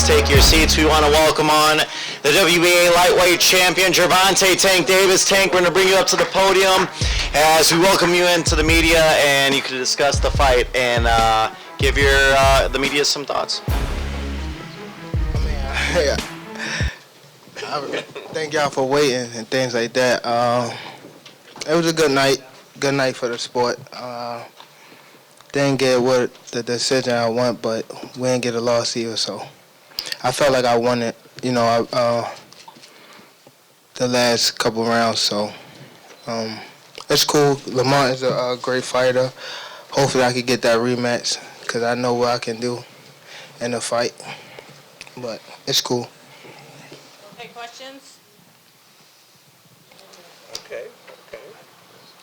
take your seats. We want to welcome on the WBA lightweight champion, Gervonta Tank Davis. Tank, we're going to bring you up to the podium as we welcome you into the media, and you can discuss the fight and give the media some thoughts. Thank y'all for waiting and things like that. It was a good night for the sport. Didn't get what the decision I want, but we didn't get a loss either. So I felt like I won it, the last couple rounds. So it's cool. Lamont is a great fighter. Hopefully I can get that rematch because I know what I can do in a fight. But it's cool. Okay, questions? Okay.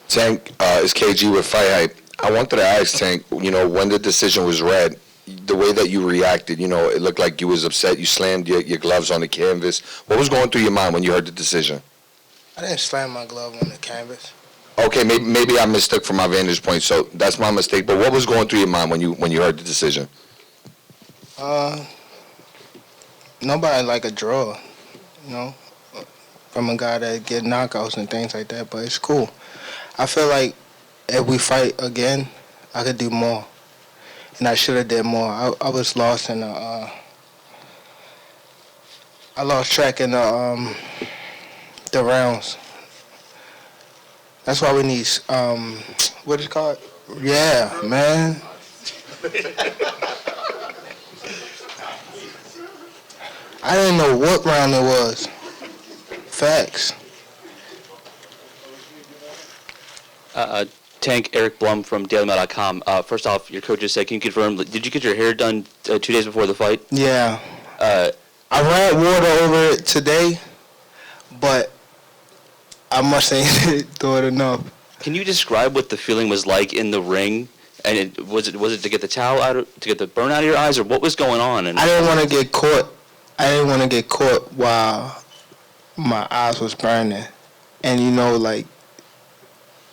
Tank, it's KG with Fight Hype. I wanted to ask Tank, when the decision was read, the way that you reacted, it looked like you was upset. You slammed your gloves on the canvas. What was going through your mind when you heard the decision? I didn't slam my glove on the canvas. Okay, maybe I mistook from my vantage point, so that's my mistake. But what was going through your mind when you heard the decision? Nobody like a draw, from a guy that get knockouts and things like that. But it's cool. I feel like if we fight again, I could do more, and I should have did more. I was lost in I lost track in the rounds. That's why we need what is it called? Yeah, man. I didn't know what round it was. Facts. Tank, Eric Blum from DailyMail.com. First off, your coach just said, can you confirm, did you get your hair done 2 days before the fight? Yeah. I ran water over it today, but I must ain't do it enough. Can you describe what the feeling was like in the ring? And was it to get the towel out, to get the burn out of your eyes, or what was going on? I didn't want to get caught. I didn't want to get caught while my eyes was burning, and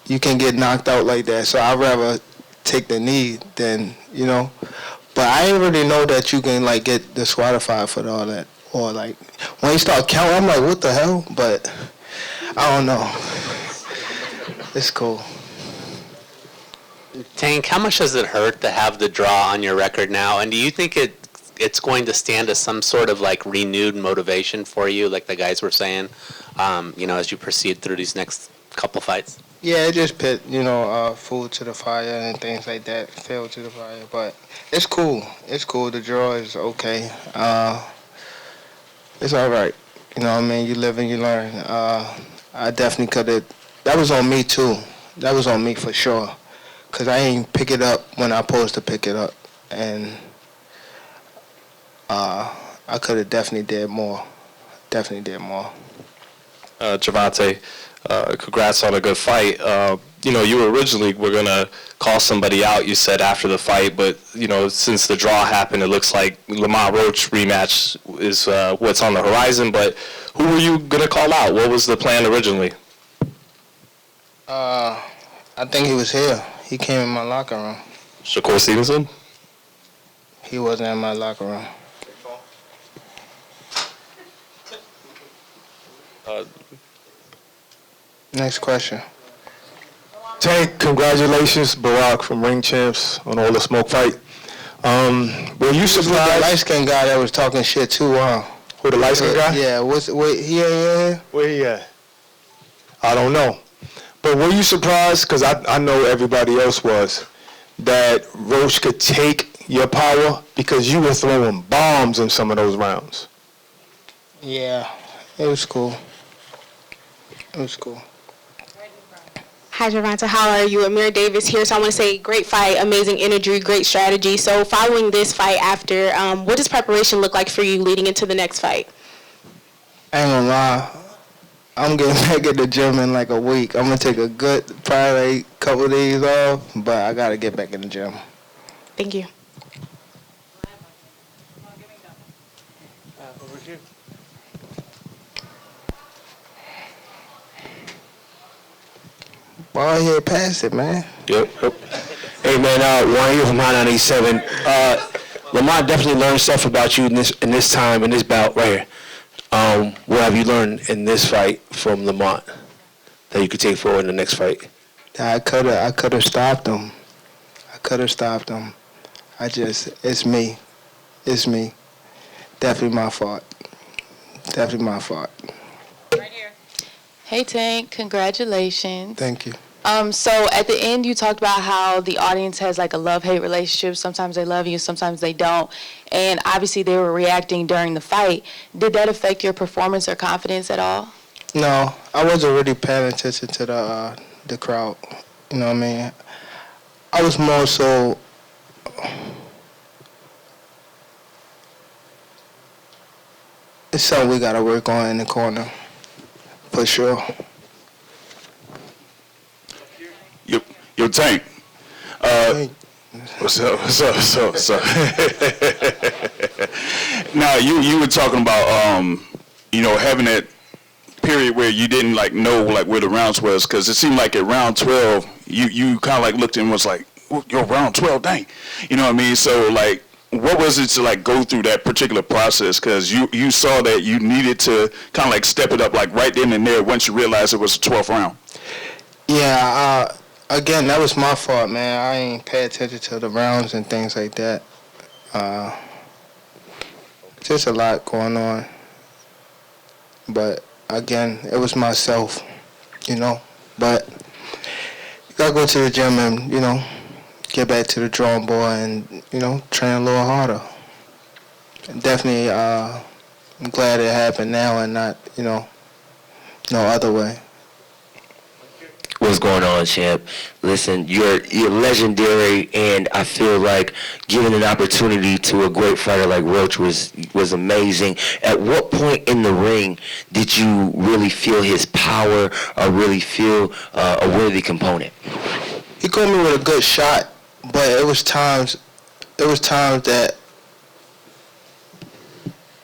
you can get knocked out like that. So I'd rather take the knee than, But I didn't really know that you can, get disqualified for all that. Or, when you start counting, I'm like, what the hell? But I don't know. It's cool. Tank, how much does it hurt to have the draw on your record now? And do you think it's going to stand as some sort of, renewed motivation for you, like the guys were saying, as you proceed through these next couple fights? Yeah, it just put, food to the fire and things like that, fuel to the fire. But it's cool. It's cool. The draw is okay. It's all right. You know what I mean? You live and you learn. I definitely could have. That was on me, too. That was on me for sure. Because I ain't pick it up when I supposed to pick it up. And I could have definitely did more. Gervonta, congrats on a good fight. You originally were going to call somebody out, you said, after the fight, but, since the draw happened, it looks like LAMONT ROACH rematch is what's on the horizon, but who were you going to call out? What was the plan originally? I think he was here. He came in my locker room. Shakur Stevenson? He wasn't in my locker room. Next question. Tank, congratulations, Barack from Ring Champs on All the Smoke fight. Were you surprised? The light-skinned guy that was talking shit too, huh? Who, the light-skinned guy? Yeah, he ain't here? Where he at? I don't know. But were you surprised, because I know everybody else was, that Roach could take your power because you were throwing bombs in some of those rounds? Yeah, it was cool. Hi, Gervonta. How are you? Amir Davis here. So I want to say great fight, amazing energy, great strategy. So following this fight after, what does preparation look like for you leading into the next fight? I ain't gonna lie. I'm getting back at the gym in a week. I'm going to take a good, probably couple of days off, but I got to get back in the gym. Thank you. Over here. Ball here, pass it, man. Yep. Hey, man, Juan here from Hot 97. Lamont definitely learned stuff about you in this time, in this bout right here. What have you learned in this fight from Lamont that you could take forward in the next fight? I could have stopped him. I could have stopped him. It's me. It's me. Definitely my fault. Definitely my fault. Hey Tank, congratulations. Thank you. So at the end you talked about how the audience has like a love-hate relationship. Sometimes they love you, sometimes they don't. And obviously they were reacting during the fight. Did that affect your performance or confidence at all? No, I wasn't really paying attention to the crowd. You know what I mean? I was more so it's something we gotta work on in the corner. For sure. Yo, Tank. What's up? Now, you were talking about, having that period where you didn't, know, where the rounds was, because it seemed like at round 12, you kind of, looked and was like, yo, round 12, dang. You know what I mean? So, what was it to, go through that particular process? Because you saw that you needed to kind of, step it up, right then and there once you realized it was the 12th round. Yeah, again, that was my fault, man. I ain't pay attention to the rounds and things like that. Just a lot going on. But, again, it was myself, But you gotta go to the gym and, get back to the drawing board and, train a little harder. Definitely, I'm glad it happened now and not, no other way. What's going on, champ? Listen, you're legendary, and I feel like giving an opportunity to a great fighter like Roach was amazing. At what point in the ring did you really feel his power or really feel a worthy component? He caught me with a good shot, but it was times that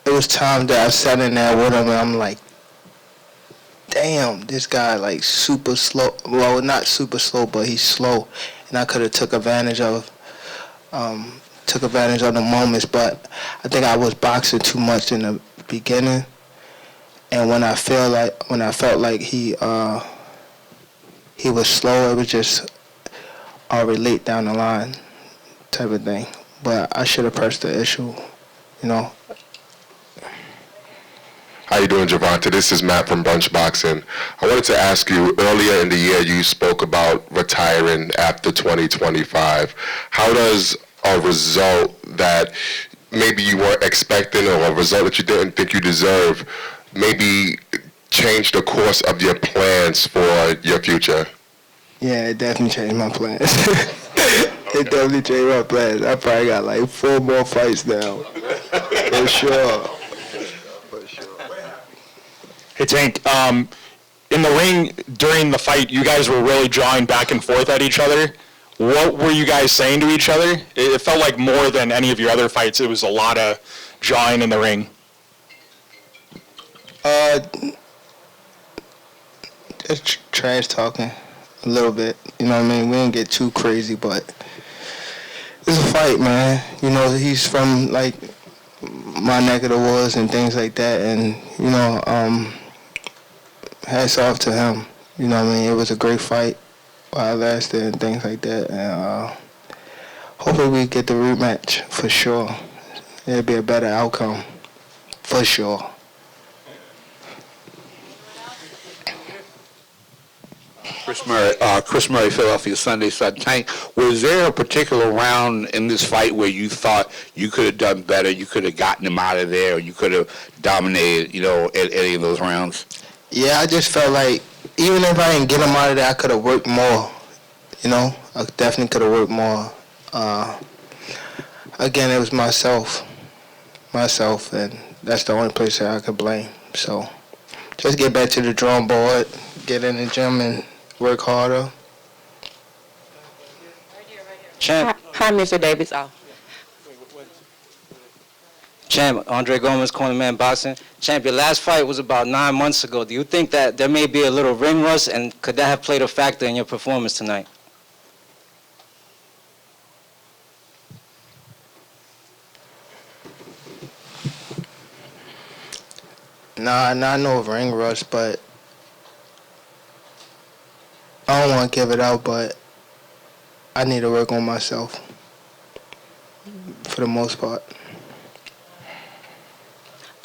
I sat in there with him and I'm like, damn, this guy super slow. Well, not super slow, but he's slow, and I could have took advantage of the moments. But I think I was boxing too much in the beginning, and when I felt like he was slow, it was just already late down the line type of thing. But I should have pressed the issue, How you doing, Gervonta? This is Matt from Bunch Boxing. I wanted to ask you, earlier in the year you spoke about retiring after 2025. How does a result that maybe you weren't expecting or a result that you didn't think you deserve maybe change the course of your plans for your future? Yeah, it definitely changed my plans. It definitely changed my plans. I probably got 4 more fights now. For sure. Hey, Tank, in the ring during the fight, you guys were really drawing back and forth at each other. What were you guys saying to each other? It felt like more than any of your other fights. It was a lot of jawing in the ring. Just trash talking a little bit. You know what I mean? We didn't get too crazy, but it's a fight, man. He's from my neck of the woods and things like that, and hats off to him. You know what I mean? It was a great fight while it lasted and things like that, and hopefully we get the rematch for sure. It'll be a better outcome for sure. Chris Murray, Philadelphia Sunday Sun. Tank, was there a particular round in this fight where you thought you could have done better, you could have gotten him out of there, or you could have dominated, at any of those rounds? Yeah, I just felt like even if I didn't get him out of there, I could have worked more. I definitely could have worked more. Again, it was myself, and that's the only place that I could blame. So just get back to the drawing board, get in the gym, and work harder. Champ. Hi, Mr. Davis. Champ, Andre Gomez, Cornerman Boxing. Champ, your last fight was about 9 months ago. Do you think that there may be a little ring rust, and could that have played a factor in your performance tonight? Nah, not no ring rush, but I don't want to give it out, but I need to work on myself for the most part.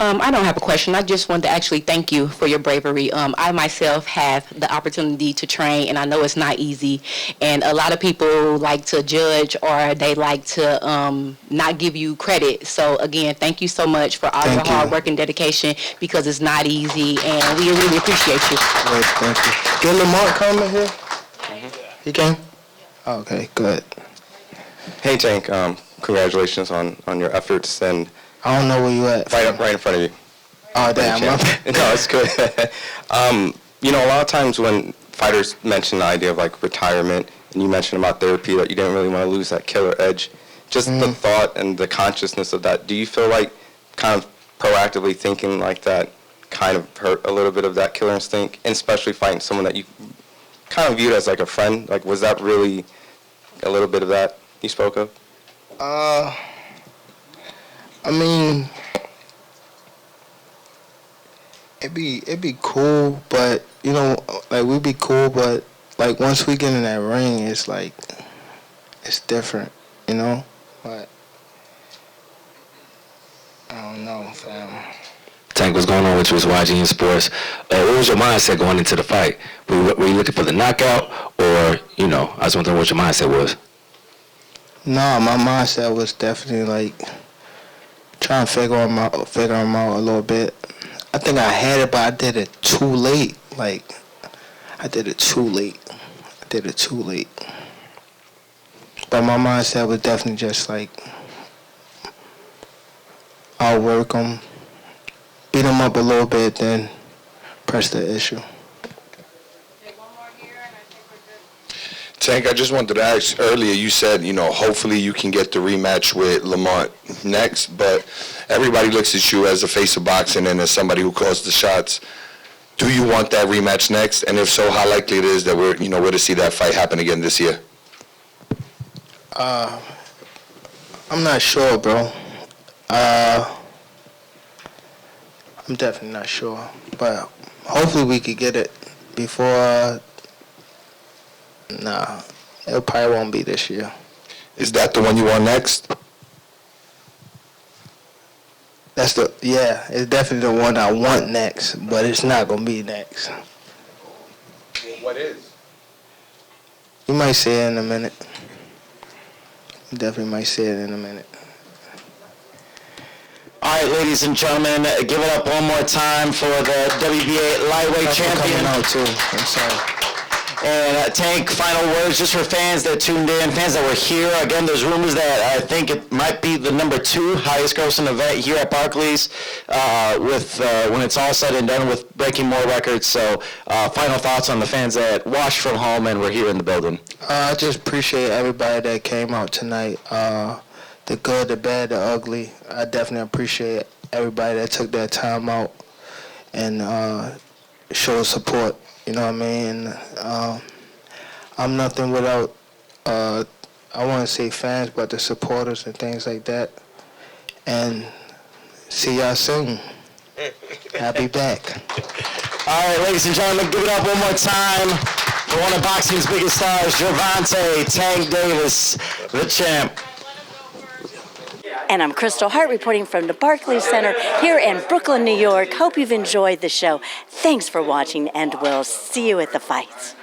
I don't have a question. I just wanted to actually thank you for your bravery. I myself have the opportunity to train, and I know it's not easy. And a lot of people like to judge, or they like to not give you credit. So again, thank you so much for all your hard work and dedication, because it's not easy, and we really appreciate you. Yes, thank you. Did Lamont come in here? He came? Okay, good. Hey Tank, congratulations on your efforts, and I don't know where you at. right in front of you. Oh damn, my bad. No, it's good. You know, a lot of times when fighters mention the idea of like retirement, and you mentioned about therapy, that you didn't really want to lose that killer edge. Just the thought and the consciousness of that. Do you feel like kind of proactively thinking like that kind of hurt a little bit of that killer instinct, and especially fighting someone that you kind of viewed as like a friend? Like, was that really a little bit of that you spoke of? I mean, it'd be cool, but you know, like we'd be cool, but like once we get in that ring, it's like it's different, you know. But I don't know, fam. Tank, what's going on with you? Was watching in sports. What was your mindset going into the fight? Were you looking for the knockout, or you know? I was wondering what your mindset was. No, my mindset was definitely like trying to figure him out a little bit. I think I had it, but I did it too late. Like, I did it too late. But my mindset was definitely just like, I'll work him, beat him up a little bit, then press the issue. Tank, I just wanted to ask earlier, you said, you know, hopefully you can get the rematch with Lamont next, but everybody looks at you as the face of boxing and as somebody who calls the shots. Do you want that rematch next? And if so, how likely it is that we're to see that fight happen again this year? I'm not sure, bro. I'm definitely not sure, but hopefully we could get it before. Nah, it probably won't be this year. Is that the one you want next? It's definitely the one I want next, but it's not gonna be next. What is? You might see it in a minute. You definitely might see it in a minute. All right, ladies and gentlemen, give it up one more time for the WBA lightweight champion. Coming out too. I'm sorry. And Tank, final words just for fans that tuned in, fans that were here. Again, there's rumors that I think it might be the #2 highest grossing event here at Barclays when it's all said and done, with breaking more records. So final thoughts on the fans that watched from home and were here in the building. I just appreciate everybody that came out tonight. The good, the bad, the ugly. I definitely appreciate everybody that took their time out and showed support. You know what I mean? I'm nothing without, I want to say fans, but the supporters and things like that. And see y'all soon. I'll be back. All right, ladies and gentlemen, give it up one more time for one of boxing's biggest stars, Gervonta Tank Davis, the champ. And I'm Kristal Hart reporting from the Barclays Center here in Brooklyn, New York. Hope you've enjoyed the show. Thanks for watching, and we'll see you at the fights.